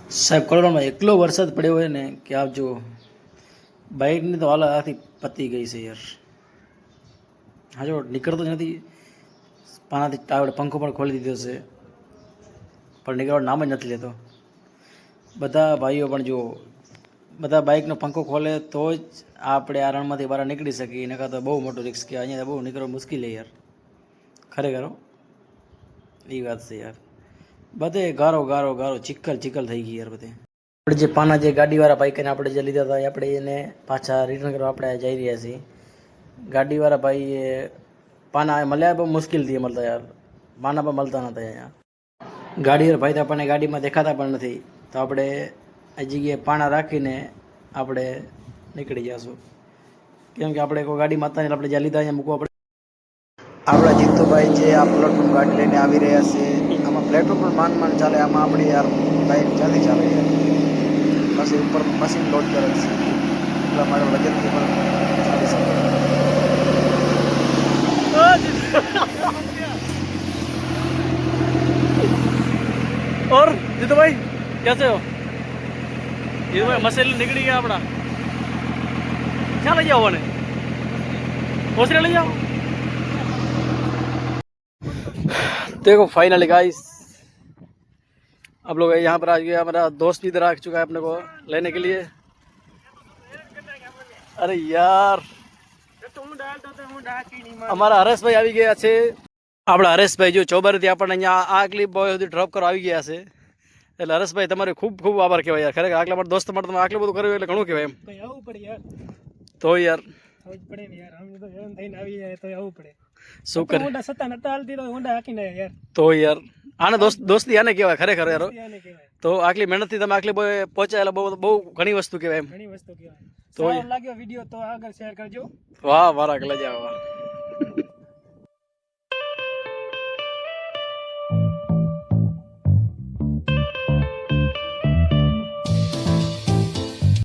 સાહેબ કલોલમાં એટલો વરસાદ પડ્યો હોય ને કે આપ જો બાઇકની તો હાલત આથી પતી ગઈ છે યાર. હા જો નીકળતો જ નથી. પાનાથી આપણે પંખો પણ ખોલી દીધો છે પણ નીકળવાનું નામ જ નથી લેતો. બધા ભાઈઓ પણ જુઓ, બધા બાઇકનો પંખો ખોલે તો જ આપણે આ રણમાંથી બહાર નીકળી શકીએ. નકર તો બહુ મોટું રિસ્ક કે અહીંયા બહુ નીકળવું મુશ્કેલ છે યાર. ખરેખર એ વાત છે યાર. બધે ગારો ગારો ગારો ચીકલ ચીકલ થઈ ગઈ યાર બધે. આપણે જે પાના જે ગાડીવાળા ભાઈને આપણે જે લીધા હતા એ આપણે એને પાછા રિટર્ન કરવા આપણે જઈ રહ્યા છીએ. ગાડીવાળા ભાઈએ પાના મળ્યા બહુ મુશ્કેલથી મળતા યાર. પાના પણ મળતા નહોતા અહીંયા. ગાડીવાળા ભાઈ તો આપણને ગાડીમાં દેખાતા પણ નથી, તો આપણે આ જગ્યાએ પાના રાખીને આપણે નીકળી જઈશું. કેમ કે આપણે કોઈ ગાડી માતા આપણે જ્યાં લીધા અહીંયા મૂકવા પડે. આપણા જીતુભાઈ જે આ પ્લેટફોર્મ ગાડી લઈને આવી રહ્યા છે. આમાં પ્લેટફોર્મ પણ માંડ ચાલે. આમાં આપણી યાર બાઇક ક્યાંથી ચાલે યાર. પછી ઉપર મશીન લોડ કરે છે એટલા માટે વજનથી પણ ચાલી શકે. और जीतू भाई कैसे हो? जीतू भाई मसेल निकल गया अपना. क्या ले जाओ वाले हौसले ले जाओ. देखो फाइनली गाइस आप लोग यहाँ पर आ गए. हमारा दोस्त भी इधर आ चुका है अपने को लेने के लिए. अरे यार અમારા હરેશભાઈ આવી ગયા છે. આપણા હરેશભાઈ જો ચોબારીથી આપણને અહીંયા આ ક્લિપ બોય સુધી ડ્રોપ કરવા આવી ગયા છે. એટલે હરેશભાઈ તમારે ખૂબ ખૂબ આભાર કહેવાય યાર. ખરેખર આટલા માટે દોસ્ત માટે તમે આટલું બધું કર્યું એટલે ઘણું કહેવાય એમ. આવવું પડે યાર. તો યાર આવવું પડે ને યાર. અમે તો એમ થઈને આવી જાય તો આવવું પડે. શું કરે હોન્ડા સત્તા નતા હાલતી તો હોન્ડા હાકીને યાર. તો યાર આને દોસ્તી આને કહેવાય ખરેખર યાર. તો આટલી મહેનતથી તમે આટલી પહોંચાયેલા બહુ ઘણી વસ્તુ કહેવાય એમ. ઘણી વસ્તુ કહેવાય. તો લાગ્યો વિડીયો તો આગળ શેર કરજો. વાહ મારા કલેજા વાહ.